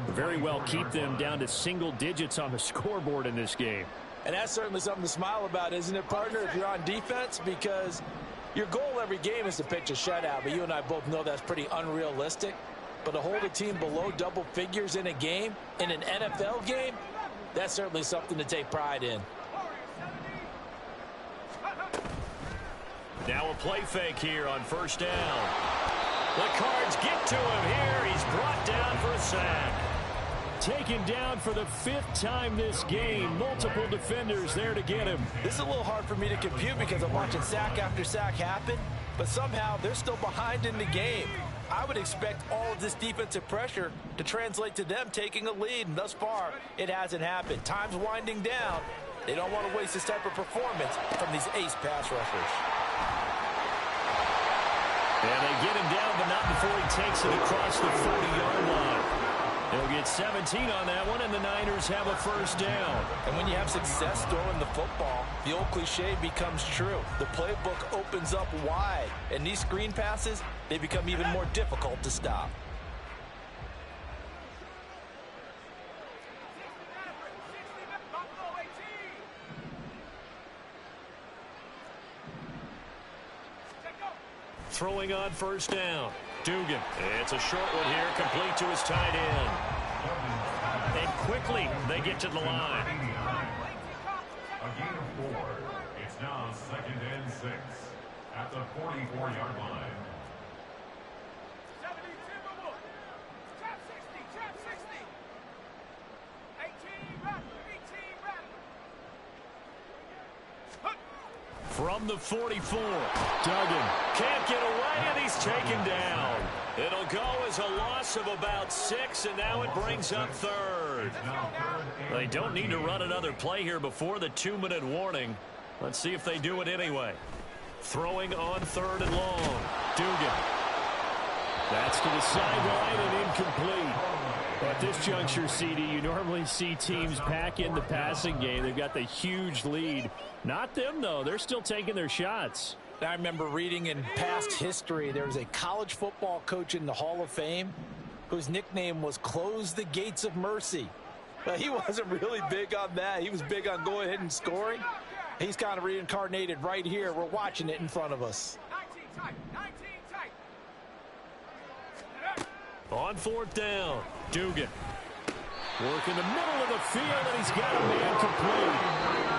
very well keep them down to single digits on the scoreboard in this game. And that's certainly something to smile about, isn't it, partner, if you're on defense? Because your goal every game is to pitch a shutout, but you and I both know that's pretty unrealistic. But to hold a team below double figures in a game, in an NFL game, that's certainly something to take pride in. Now a play fake here on 1st down. The Cards get to him here. He's brought down for a sack. Taken down for the 5th time this game. Multiple defenders there to get him. This is a little hard for me to compute because I'm watching sack after sack happen, but somehow they're still behind in the game. I would expect all of this defensive pressure to translate to them taking a lead, and thus far, it hasn't happened. Time's winding down. They don't want to waste this type of performance from these ace pass rushers. And they get him down, but not before he takes it across the 40-yard line. They'll get 17 on that one, and the Niners have a 1st down. And when you have success throwing the football, the old cliche becomes true. The playbook opens up wide, and these screen passes, they become even more difficult to stop. Throwing on 1st down. Dugan. It's a short one here, complete to his tight end. And quickly, they get to the line. A gain of 4. It's now 2nd and 6 at the 44-yard line. From the 44, Duggan can't get away, and he's taken down. It'll go as a loss of about 6, and now it brings up 3rd. They don't need to run another play here before the 2-minute warning. Let's see if they do it anyway. Throwing on 3rd and long. Dugan. That's to the sideline and incomplete. At this juncture, CD, you normally see teams pack in the passing game. They've got the huge lead. Not them, though. They're still taking their shots. I remember reading in past history, there was a college football coach in the Hall of Fame whose nickname was Close the Gates of Mercy. But he wasn't really big on that. He was big on going ahead and scoring. He's kind of reincarnated right here. We're watching it in front of us. 19 tight. On 4th down, Dugan. Work in the middle of the field, and he's got a man complete.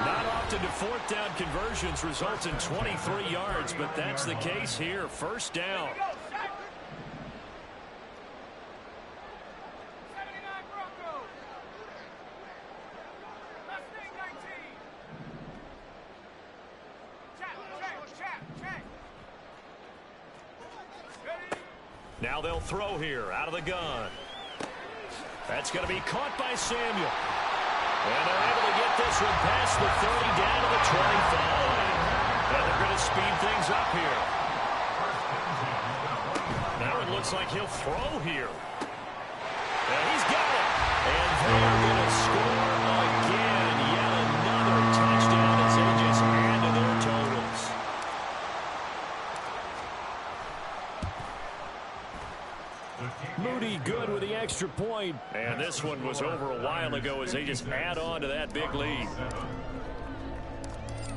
Not often do 4th down conversions result in 23 yards, but that's the case here. 1st down. Now they'll throw here out of the gun. That's going to be caught by Samuel. And they're able to get this one past the 30 down to the 25. And they're going to speed things up here. Now it looks like he'll throw here. And he's got it. And they're going to score again. Yet another touchdown as they just add to their totals. Moody good with the extra point. And this one was over a while ago as they just add on to that big lead.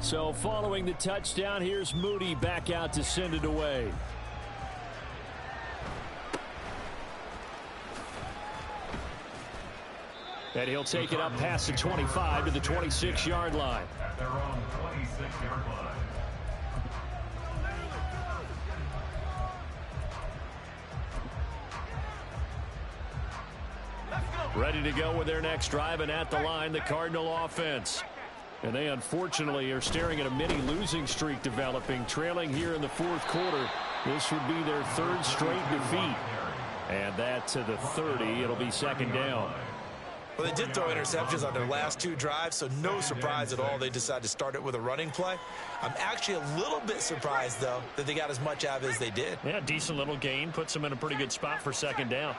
So following the touchdown, here's Moody back out to send it away. And he'll take it up past the 25 to the 26-yard line. At their own 26-yard line. Ready to go with their next drive, and at the line, the Cardinal offense. And they unfortunately are staring at a mini losing streak developing, trailing here in the 4th quarter. This would be their 3rd straight defeat. And that to the 30. It'll be 2nd down. Well, they did throw interceptions on their last 2 drives, so no surprise at all they decided to start it with a running play. I'm actually a little bit surprised, though, that they got as much out of it as they did. Yeah, decent little gain. Puts them in a pretty good spot for second down.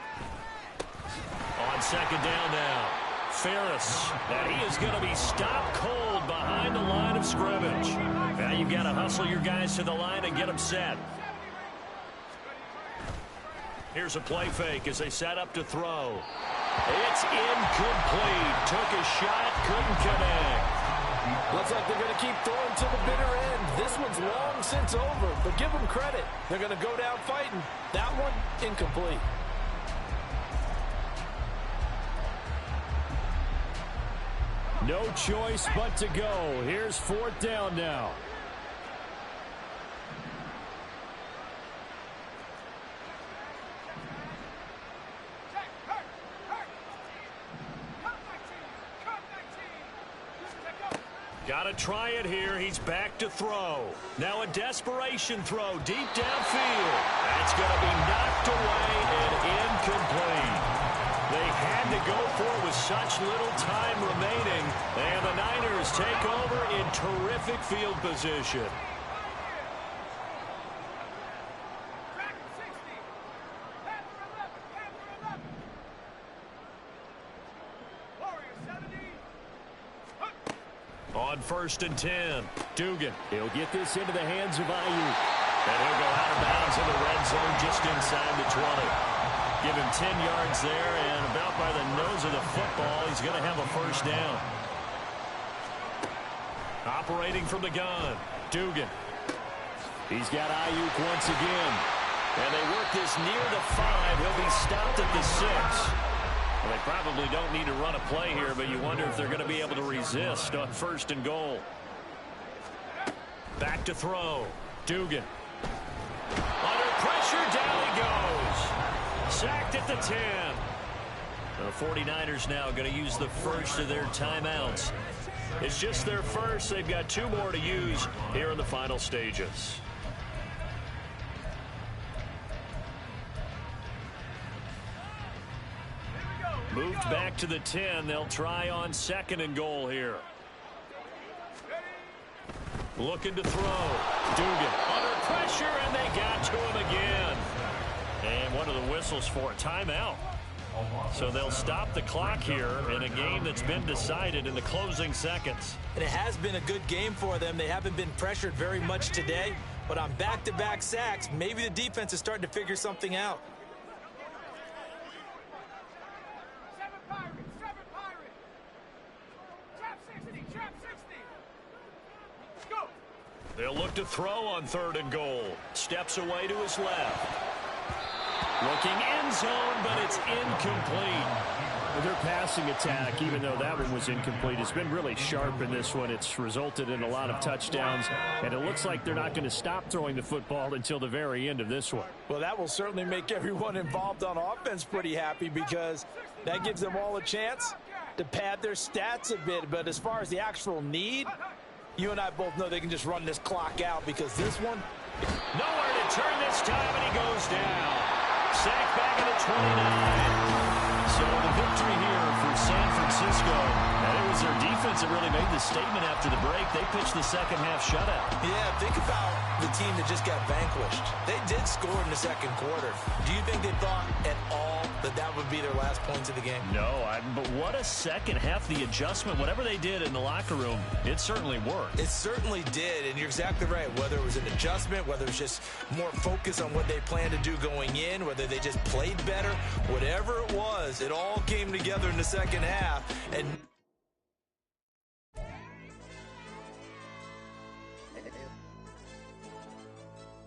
On second down now, Ferris. And he is going to be stopped cold behind the line of scrimmage. Now you've got to hustle your guys to the line and get them set. Here's a play fake as they set up to throw. It's incomplete. Took a shot, couldn't connect. Looks like they're going to keep throwing to the bitter end. This one's long since over, but give them credit. They're going to go down fighting. That one, incomplete. No choice but to go. Here's 4th down now. Got to try it here. He's back to throw. Now a desperation throw deep downfield. That's going to be knocked away and incomplete. They had to go for it with such little time remaining. And the Niners take over in terrific field position. On 1st and 10, Dugan. He'll get this into the hands of Ayuk. And he'll go out of bounds in the red zone just inside the 20. Give him 10 yards there, and about by the nose of the football, he's going to have a 1st down. Operating from the gun, Dugan. He's got Ayuk once again. And they work this near the 5. He'll be stopped at the 6. Well, they probably don't need to run a play here, but you wonder if they're going to be able to resist on 1st and goal. Back to throw. Dugan. Under pressure, down he goes. Sacked at the 10. The 49ers now going to use the first of their timeouts. It's just their first. They've got 2 more to use here in the final stages. Moved back to the 10. They'll try on 2nd and goal here. Looking to throw. Dugan under pressure, and they got to him again. And one of the whistles for a timeout. So they'll stop the clock here in a game that's been decided in the closing seconds. And it has been a good game for them. They haven't been pressured very much today. But on back-to-back sacks, maybe the defense is starting to figure something out. They'll look to throw on 3rd and goal. Steps away to his left. Looking end zone, but it's incomplete. Their passing attack, even though that one was incomplete, has been really sharp in this one. It's resulted in a lot of touchdowns, and it looks like they're not going to stop throwing the football until the very end of this one. Well, that will certainly make everyone involved on offense pretty happy, because that gives them all a chance to pad their stats a bit. But as far as the actual need, you and I both know they can just run this clock out, because this one, nowhere to turn this time, and he goes down. Sacked back at the 29. So the victory here for San Francisco. And it was their defense that really made the statement after the break. They pitched the second half shutout. Yeah, think about the team that just got vanquished. They did score in the 2nd quarter. Do you think they thought at all that that would be their last points of the game? No, but what a second half. The adjustment, whatever they did in the locker room, it certainly worked. It certainly did, and you're exactly right. Whether it was an adjustment, whether it was just more focus on what they planned to do going in, whether they just played better, whatever it was, it all came together in the second half. And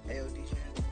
Hey, DJ.